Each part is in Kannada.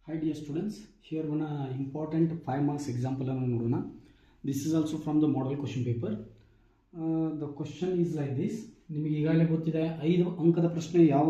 Hi dear students, here one important 5 marks example ಅನ್ನು ನೋಡೋಣ. This is also from the model question paper. The question is like this. ನಿಮಗೆ ಈಗಾಗಲೇ ಗೊತ್ತಿದೆ 5 ಅಂಕದ ಪ್ರಶ್ನೆ ಯಾವ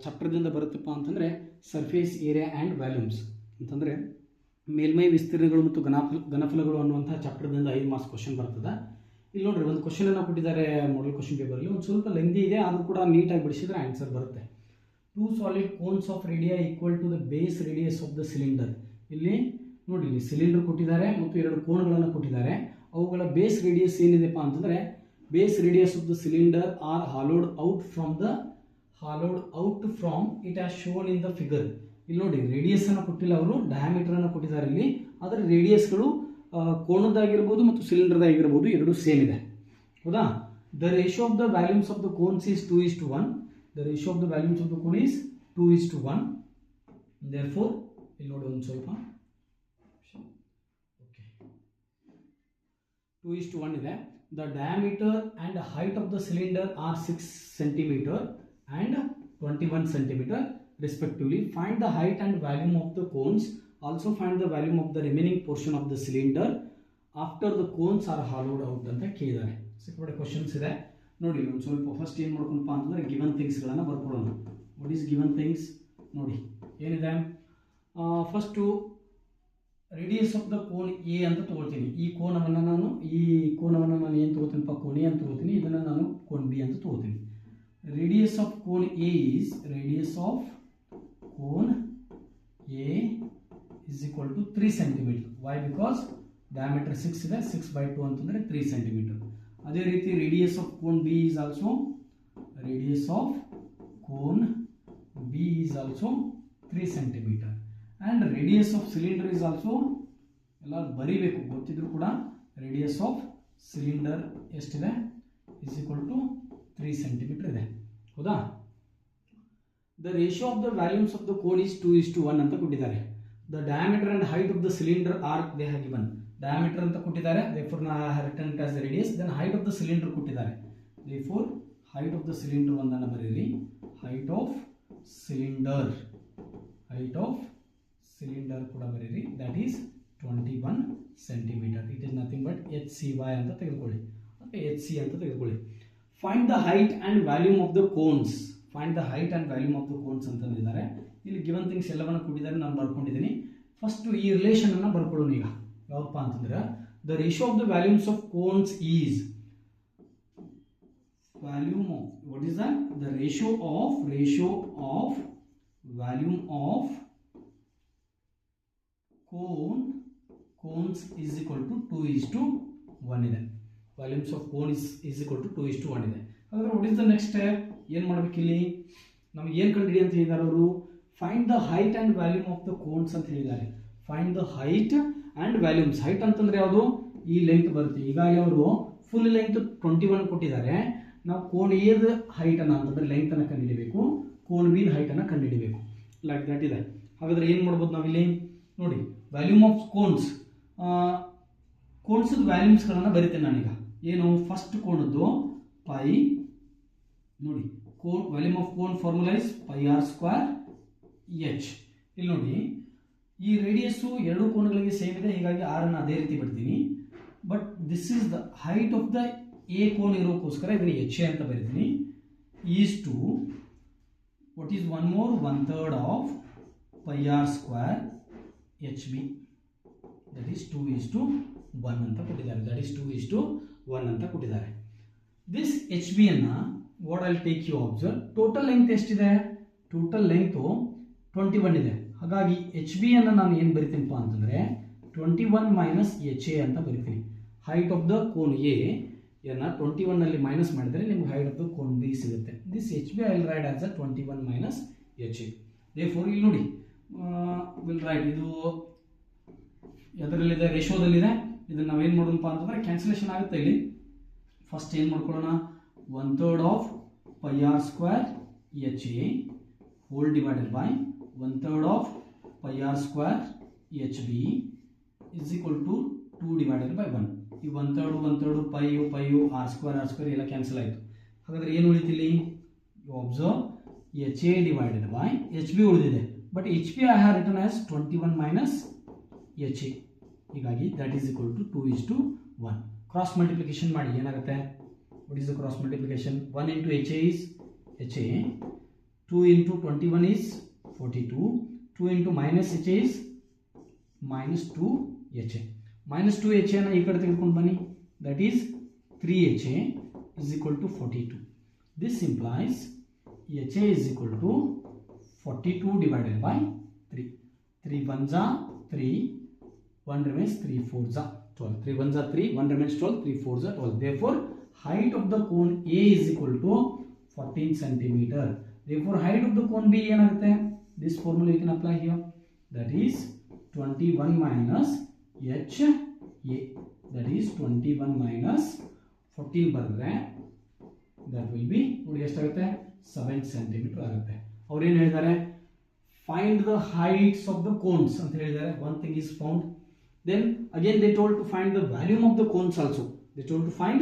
ಚಾಪ್ಟರ್ದಿಂದ ಬರುತ್ತಪ್ಪ ಅಂತಂದರೆ ಸರ್ಫೇಸ್ ಏರಿಯಾ ಆ್ಯಂಡ್ ವ್ಯಾಲ್ಯೂಮ್ಸ್ ಅಂತಂದರೆ ಮೇಲ್ಮೈ ವಿಸ್ತೀರ್ಣಗಳು ಮತ್ತು ಘನಫಲಗಳು ಅನ್ನುವಂಥ ಚಾಪ್ಟರ್ದಿಂದ 5 ಮಾರ್ಕ್ಸ್ ಕ್ವಶನ್ ಬರ್ತದೆ. ಇಲ್ಲಿ ನೋಡ್ರಿ ಒಂದು ಕ್ವಶನನ್ನು ಕೊಟ್ಟಿದ್ದಾರೆ ಮಾಡಲ್ ಕ್ವಶನ್ ಪೇಪರಲ್ಲಿ, ಒಂದು ಸ್ವಲ್ಪ ಲೆಂದಿ ಇದೆ, ಆದರೂ ಕೂಡ ನೀಟಾಗಿ ಬಿಡಿಸಿದ್ರೆ ಆನ್ಸರ್ ಬರುತ್ತೆ. 2 solid cones of radii equal to the base radius of the cylinder. ಇಲ್ಲಿ ನೋಡಿ, ಇಲ್ಲಿ ಸಿಲಿಂಡರ್ ಕೊಟ್ಟಿದ್ದಾರೆ ಮತ್ತು 2 ಕೋನ್ಗಳನ್ನು ಕೊಟ್ಟಿದ್ದಾರೆ. ಅವುಗಳ ಬೇಸ್ ರೇಡಿಯಸ್ ಏನಿದೆಪ್ಪ ಅಂತಂದರೆ base radius of the cylinder are hollowed out from it as shown in the figure. ಇಲ್ಲಿ ನೋಡಿ, ರೇಡಿಯಸ್ ಅನ್ನು ಕೊಟ್ಟಿಲ್ಲ ಅವರು, ಡಯಾಮೀಟರ್ ಅನ್ನು ಕೊಟ್ಟಿದ್ದಾರೆ ಇಲ್ಲಿ. ಅದರ ರೇಡಿಯಸ್ಗಳು ಕೋನದಾಗಿರ್ಬೋದು ಮತ್ತು ಸಿಲಿಂಡರ್ದಾಗಿರ್ಬೋದು ಎರಡೂ ಸೇಮ್ ಇದೆ, ಹೌದಾ? The ratio of the volumes of the cones is 2:1. The ratio of the volumes of the cone is 2:1. Therefore, ಇಲ್ಲಿ ನೋಡಿ ಒಂದು ಸ್ವಲ್ಪ ಓಕೆ 2:1 ಇದೆ. The diameter and height of the cylinder are 6 cm and 21 cm respectively. Find the height and volume of the cones. Also find the volume of the remaining portion of the cylinder after the cones are hollowed out ಅಂತ ಕೇಳಿದ್ದಾರೆ. ಸಿಕ್ಕಾಪಟ್ಟೆ ಕ್ವಶನ್ಸ್ ಇದೆ ನೋಡಿ. ಒಂದು ಸ್ವಲ್ಪ ಫಸ್ಟ್ ಏನು ಮಾಡ್ಕೊಂಡಪ್ಪ ಅಂತಂದರೆ ಗಿವನ್ ಥಿಂಗ್ಸ್ಗಳನ್ನು ಬರ್ಕೊಳ್ಳೋಣ. ವಾಟ್ ಈಸ್ ಗಿವನ್ ಥಿಂಗ್ಸ್ ನೋಡಿ ಏನಿದೆ. First radius of the cone A ಅಂತ ತೊಗೊಳ್ತೀನಿ. ಈ ಕೋನವನ್ನು ನಾನು ಏನು ತೊಗೋತೀನಪ್ಪ, ಕೋನ್ ಎ ಅಂತ ತೊಗೋತೀನಿ. ಇದನ್ನು ನಾನು ಕೋನ್ ಬಿ ಅಂತ ತೊಗೋತೀನಿ. Radius of cone A is radius of cone A is equal to 3 cm. Why? Because diameter 6 ಇದೆ, 6/2 ಅಂತಂದರೆ 3 cm. ಅದೇ ರೀತಿ radius of cone B is also 3 cm. And radius of cylinder is also, ಎಲ್ಲ ಬರೀಬೇಕು ಗೊತ್ತಿದ್ರು ಕೂಡ, ರೇಡಿಯಸ್ ಆಫ್ ಸಿಲಿಂಡರ್ ಎಷ್ಟಿದೆ ಇಸ್ ಈಕ್ವಲ್ ಟು 3 cm ಇದೆ, ಹೌದಾ? The ratio of the volumes of the cone is 2:1 ಅಂತ ಕೊಟ್ಟಿದ್ದಾರೆ. The diameter and height of the cylinder are they have given. Diameter ಅಂತ ಕೊಟ್ಟಿದ್ದಾರೆ, therefore I have written it as the radius. Then height of the cylinder ಕೊಟ್ಟಿದ್ದಾರೆ, therefore height of the cylinder ಒಂದನ್ನು ಬರೀರಿ. height of cylinder ಕೂಡ ಬರೀರಿ, that is 21 cm. It is nothing but HCY ಅಂತ ತೆಗೆದುಕೊಳ್ಳಿ, ಅಥವಾ HC ಅಂತ ತೆಗೆದುಕೊಳ್ಳಿ. Find the height and volume of the cones. Find the height and volume of the cones ಅಂತಂದಿದ್ದಾರೆ. ಇಲ್ಲಿ ಗಿವನ್ ಥಿಂಗ್ಸ್ ಎಲ್ಲವನ್ನು ಕೊಟ್ಟಿದ್ದಾರೆ, ನಾನು ಬರ್ಕೊಂಡಿದ್ದೀನಿ. ಫಸ್ಟ್ ಈ ರಿಲೇಷನ್ ಅನ್ನು ಬರ್ಕೊಳ್ಳೋಣ. ಈಗ ಯಾವಪ್ಪ ಅಂತಂದ್ರೆ the ratio of the volumes of cones is volume of, what is the ratio of volume of cones is equal to 2:1 ಇದೆ. Volumes of cone is equal to 2:1 ಇದೆ. ಹಾಗಾದ್ರೆ what is the next step? ಏನು ಮಾಡ್ಬೇಕಿಲ್ಲಿ? ನಮ್ಗೆ ಏನು ಕಂಡುಹಿಡಿ ಅಂತ ಹೇಳಿದ್ದಾರೆ ಅವರು? Find the height and volume of the cones ಅಂತ ಹೇಳಿದ್ದಾರೆ. Find the height and volumes. Height ಅಂತಂದರೆ ಯಾವುದು? ಈ ಲೆಂತ್ ಬರುತ್ತೆ. ಈಗಾಗಲೇ ಅವರು ಫುಲ್ ಲೆಂತ್ 21 ಕೊಟ್ಟಿದ್ದಾರೆ. ನಾವು ಕೋನ್ ಎದ ಹೈಟನ್ನು ಅಂತಂದರೆ ಲೆಂತನ್ನು ಕಂಡುಹಿಡಿಬೇಕು, ಕೋನ್ ಬಿದ ಹೈಟನ್ನು ಕಂಡುಹಿಡಿಬೇಕು. ಲೈಕ್ ದಟ್ ಇದೆ. ಹಾಗಾದರೆ ಏನು ಮಾಡ್ಬೋದು ನಾವಿಲ್ಲಿ ನೋಡಿ, ವ್ಯಾಲ್ಯೂಮ್ ಆಫ್ ಕೋನ್ಸದ ವ್ಯಾಲ್ಯೂಮ್ಸ್ಗಳನ್ನು ಬರಿತೇನೆ ನಾನೀಗ. ಏನು? ಫಸ್ಟ್ ಕೋನದ್ದು ಪೈ ನೋಡಿ, volume of cone formula is πr²h. ಇಲ್ಲಿ ನೋಡಿ, ಈ ರೇಡಿಯಸ್ಸು ಎರಡು ಕೋನಗಳಿಗೆ ಸೇಮ್ ಇದೆ, ಹೀಗಾಗಿ ಆರನ್ನು ಅದೇ ರೀತಿ ಬಿಡ್ತೀನಿ. But this is the height of the A cone ಇರೋಕ್ಕೋಸ್ಕರ ಇದನ್ನು HA ಅಂತ ಬರೀತೀನಿ. Is to what is 1/3 of πr²HB, that is 2:1 ಅಂತ ಕೊಟ್ಟಿದ್ದಾರೆ. ದಿಸ್ HB ಅನ್ನು what I'll take you observe. Total length ಎಷ್ಟಿದೆ? ಟೋಟಲ್ ಲೆಂತು 21 ಇದೆ. ಹಾಗಾಗಿ HB ಅನ್ನು ನಾನು ಏನು ಬರಿತೀನಪ್ಪ ಅಂತಂದರೆ 21 - HA ಅಂತ ಬರಿತೀನಿ. Height of the cone A ಯನ್ನು 21ನಲ್ಲಿ ಮೈನಸ್ ಮಾಡಿದರೆ ನಿಮ್ಗೆ height of the cone B ಸಿಗುತ್ತೆ. This HB I will write as a 21 - HA. therefore ಇಲ್ಲಿ ನೋಡಿ, ವಿಲ್ ರೈಟ್, ಇದು ಎದರಲ್ಲಿದೆ? ರೇಷಿಯೋದಲ್ಲಿದೆ. ಇದನ್ನು ನಾವೇನು ಮಾಡೋಣಪ್ಪ ಅಂತಂದರೆ ಕ್ಯಾನ್ಸಲೇಷನ್ ಆಗುತ್ತೆ ಇಲ್ಲಿ. ಫಸ್ಟ್ ಏನು ಮಾಡ್ಕೊಳ್ಳೋಣ? 1/3 of πr²HA whole divided by 1/3 of πr²HB is equal to 2 divided by 1. ಈ 1/3 ಪೈಯು r² ಎಲ್ಲ ಕ್ಯಾನ್ಸಲ್ ಆಯಿತು. ಹಾಗಾದರೆ ಏನು ಉಳಿತಿಲ್ಲಿ? You observe HA divided by HB ಉಳಿದಿದೆ. But H P I have return as 21 minus H A. ಹೀಗಾಗಿ that is equal to 2:1. Cross multiplication ಮಾಡಿ ಏನಾಗುತ್ತೆ? What is the cross multiplication? 1 into H A is H A, 2 into 21 is 42, 2 into minus H A is minus 2 H A. minus 2 H ಎನ ಈ ಕಡೆ ತೆಗೆದುಕೊಂಡು ಬನ್ನಿ. That is 3 H A is equal to 42. This implies HA is equal to 42 divided by 3. 3 ones are 3, 1 remains 3 fours are 12. 3 ones are 3, 1 remains 12, 3 fours are 12. Therefore, height of the cone A is equal to 14 centimeter. Therefore, height of the cone B ಏನಾಗುತ್ತೆ? This formula you can apply here. That is 21 minus HA. That is 21 minus 14 ಬರೆದ್ರೆ that will be ನೋಡಿ ಎಷ್ಟಾಗುತ್ತೆ? 7 centimeter ಆಗುತ್ತೆ. ಅವ್ರು ಏನು ಹೇಳಿದ್ದಾರೆ? Find the heights of the cones ಅಂತ ಹೇಳಿದ್ದಾರೆ. One thing is found. Then again they told to find the volume of the cones also. They told to find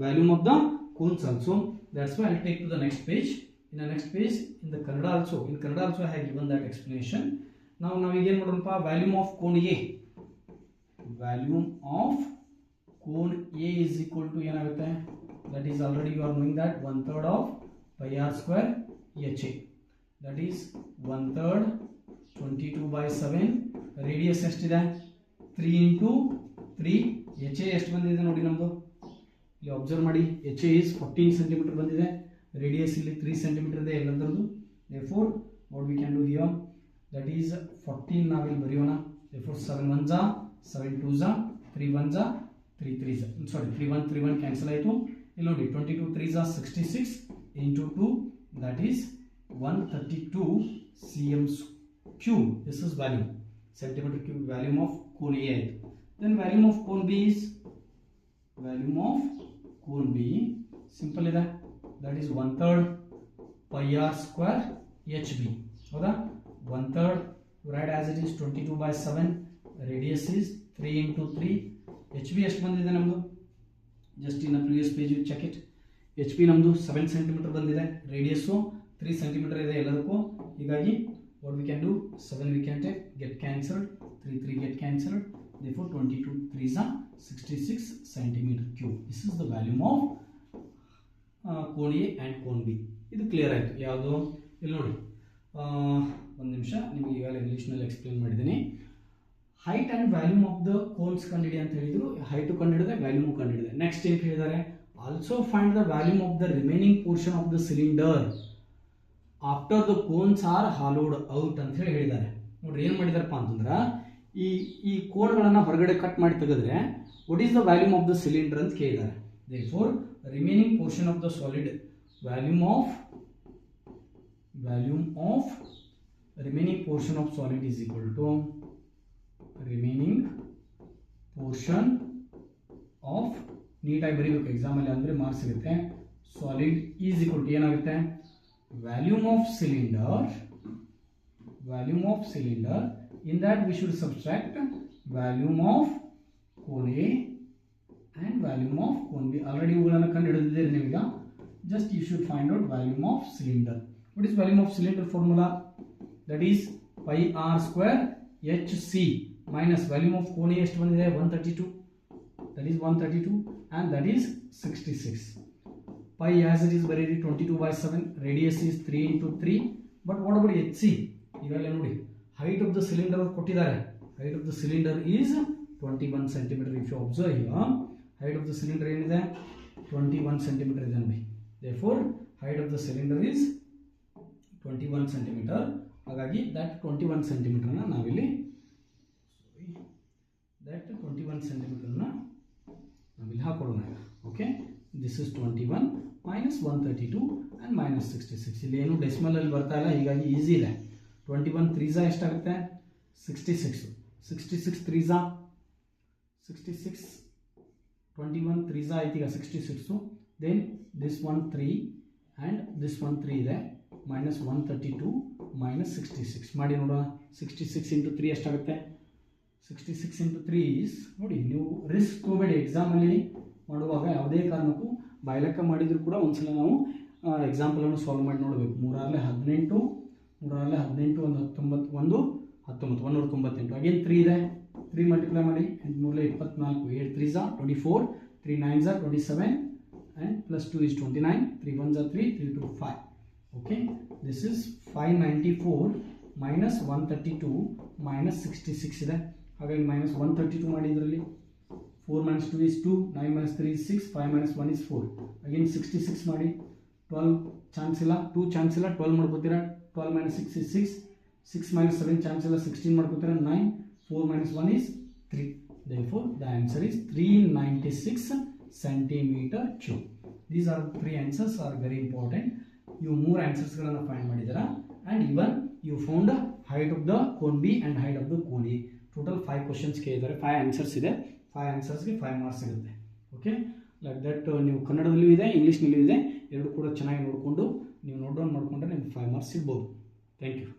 volume of the cones also. That's why I'll take to the next page. In the next page, in Kannada also I have given that explanation. Now again ನೋಡೋಣಪ್ಪ, volume of cone A. Volume of cone A is equal to ಏನಾಗುತ್ತೆ? That is already you are knowing that 1/3 of pi r square HA. That is 1/3 22/7. Radius ಎಷ್ಟಿದೆ? 3 into 3. HA ಎಷ್ಟು ಬಂದಿದೆ ನೋಡಿ ನಮ್ಮದು ಇಲ್ಲಿ ಅಬ್ಸರ್ವ್ ಮಾಡಿ. HA is 14 centimeter ಬಂದಿದೆ. ರೇಡಿಯಸ್ ಇಲ್ಲಿ 3 centimeter ಇದೆ ಎಲ್ಲದರದು. Therefore what we can do here, that is 14 ನಾವಿಲ್ಲಿ ಬರೆಯೋಣ. Therefore 7 ones are 7 twos are 3 ones are 3 threes are sorry 3 1 cancel ಆಯಿತು. ಇಲ್ಲಿ ನೋಡಿ 22 3s are 66 into 2, that is 132 cm cube. This is volume, centimeter cube volume of cone A ಆಯಿತು. Then volume of cone B is simple ಇದೆ. That is 1/3 pi r square HB. ಹೌದಾ? 1/3 write as it is 22/7. Radius is 3 into 3. HB ಎಷ್ಟು ಬಂದಿದೆ ನಮ್ಮದು? Just in previous page you check it. H P ನಮ್ಮದು 7 centimeter ಬಂದಿದೆ. ರೇಡಿಯಸ್ಸು 3 centimeter ಇದೆ ಎಲ್ಲದಕ್ಕೂ. ಹೀಗಾಗಿ what we can do, 7 we can take, get cancelled, 3 get cancelled. Therefore 22 3s are 66 centimeter cube. This is the volume of cone A and cone B. ಇದು ಕ್ಲಿಯರ್ ಆಯಿತು. ಯಾವುದು? ಇಲ್ಲಿ ನೋಡಿ, ಒಂದು ನಿಮಿಷ, ನಿಮಗೆ ಈಗಾಗಲೇ ಇಂಗ್ಲೀಷ್ನಲ್ಲಿ ಎಕ್ಸ್ಪ್ಲೇನ್ ಮಾಡಿದ್ದೀನಿ. Height and volume of the cones ಕಂಡಿಡಿ ಅಂತ ಹೇಳಿದ್ರು. ಹೈಟು ಕಂಡಿಡಿದೆ, ವ್ಯಾಲ್ಯೂಮು ಕಂಡಿಡಿದೆ. ನೆಕ್ಸ್ಟ್ ಏನು ಹೇಳಿದ್ದಾರೆ? Also find the volume of the remaining portion of the cylinder after the cones are hollowed out ಅಂತ ಹೇಳಿ ಹೇಳಿದ್ದಾರೆ. ನೋಡ್ರಿ ಏನು ಮಾಡಿದಾರಪ್ಪ ಅಂತಂದ್ರೆ, ಈ ಕೋನ್ಗಳನ್ನು ಹೊರಗಡೆ ಕಟ್ ಮಾಡಿ ತೆಗೆದ್ರೆ what is the volume of the cylinder ಅಂತ ಕೇಳಿದ್ದಾರೆ. Therefore remaining portion of the solid, volume of remaining portion of solid is equal to remaining portion of, ನೀಟಾಗಿ ಬರೀಬೇಕು ಎಕ್ಸಾಮ್ ಅಲ್ಲಿ ಅಂದ್ರೆ ಮಾರ್ಕ್ಸ್ ಸಿಗುತ್ತೆ. ಸಾಲಿಡ್ ಈಸ್ ಈಕ್ವಲ್ ಟು ಏನಾಗುತ್ತೆ? Volume of cylinder. In that we should subtract volume of cone A and volume of cone B. Already ಇವುಗಳನ್ನು ಕಂಡುಹಿಡಿದಿದ್ದೀರಿ ನೀವೀಗ. Just you should find out volume of cylinder. What is volume of cylinder formula? That is pi r square HC minus volume of cone A ಎಷ್ಟು ಬಂದಿದೆ? 132. That is 132 and that is 66. Pi as it is ಬರೀರಿ 22/7. Radius is 3 into 3. But what about HC? ಈಗಲೇ ನೋಡಿ height of the cylinder ಕೊಟ್ಟಿದ್ದಾರೆ. Height of the cylinder is 21 centimeter. If you observe here, height of the cylinder ಏನಿದೆ? 21 centimeter ಇದೆ ನೋಡಿ. Therefore height of the cylinder is 21 centimeter. ಹಾಗಾಗಿ that 21 centimeter ನ ನಾವಿಲ್ಲಿ ಹಾಕೊಳ್ಳೋಣ. Okay, this is 21 minus 132 and minus 66. ಇಲ್ಲಿ ಏನು ಡೆಸಿಮಲ್ ಅಲ್ಲಿ ಬರ್ತಾ ಇಲ್ಲ, ಹೀಗಾಗಿ ಈಸಿ ಇದೆ. 21 3s ಎಷ್ಟಾಗುತ್ತೆ? 66. 66 3s 66. 21 3s ಆಯ್ತು ಈಗ 66. Then this one 3 and this one 3 ಇದೆ. minus 132 minus 66 ಮಾಡಿ ನೋಡೋಣ. 66 into 3 ಎಷ್ಟಾಗುತ್ತೆ? 66 into 3 is, ನೋಡಿ ನೀವು ರಿಸ್ಕ್ ತಗೋಬೇಡಿ ಎಕ್ಸಾಮಲ್ಲಿ ಮಾಡುವಾಗ. ಯಾವುದೇ ಕಾರಣಕ್ಕೂ ಬಾಯ್ಲೆಕ್ಕ ಮಾಡಿದ್ರು ಕೂಡ ಒಂದ್ಸಲ ನಾವು ಎಕ್ಸಾಂಪಲನ್ನು ಸಾಲ್ವ್ ಮಾಡಿ ನೋಡಬೇಕು. 3 × 18 3 18 1 19 198 ಅಗೇನ್ 3 ಇದೆ 3 ಮಲ್ಟಿಪ್ಲೈ ಮಾಡಿ 8 24 8 3 24 3 9 27 and plus 2 is 29 3 1 3 3 2 5 okay this is 594 minus 132 minus 66 ಇದೆ ಹಾಗಾಗಿ minus 132 ಮಾಡಿ ಇದರಲ್ಲಿ 4 minus 2 is 2 9 minus 3 is 6 5 minus 1 is 4 again 66 ಮಾಡಿ 12 ಚಾನ್ಸ್ ಇಲ್ಲ 2 ಚಾನ್ಸ್ ಇಲ್ಲ 12 ಮಾಡ್ಕೋತೀರಾ 12 minus 6 is 6 6 minus 7 ಚಾನ್ಸ್ ಇಲ್ಲ 16 ಮಾಡ್ಕೋತೀರಾ 9 4 minus 1 is 3 therefore the answer is 396 centimeter cube. These are 3 answers are very important. You more answers ಗಳನ್ನು ಫೈಂಡ್ ಮಾಡಿದ್ದೀರಾ and even you found the height of the cone B and height of the cone A. Total 5 questions ಕೇಳಿದ್ದಾರೆ 5 answers ಇದೆ 5 answers ಗೆ 5 ಮಾರ್ಕ್ಸ್ ಸಿಗುತ್ತೆ. ಓಕೆ ಲೈಕ್ ದಟ್ ನೀವು ಕನ್ನಡದಲ್ಲೂ ಇದೆ ಇಂಗ್ಲೀಷ್ನಲ್ಲೂ ಇದೆ ಎರಡು ಕೂಡ ಚೆನ್ನಾಗಿ ನೋಡಿಕೊಂಡು ನೀವು ನೋಟ್ ಡೌನ್ ಮಾಡಿಕೊಂಡ್ರೆ ನಿಮ್ಗೆ 5 ಮಾರ್ಕ್ಸ್ ಸಿಗ್ಬೋದು. Thank you.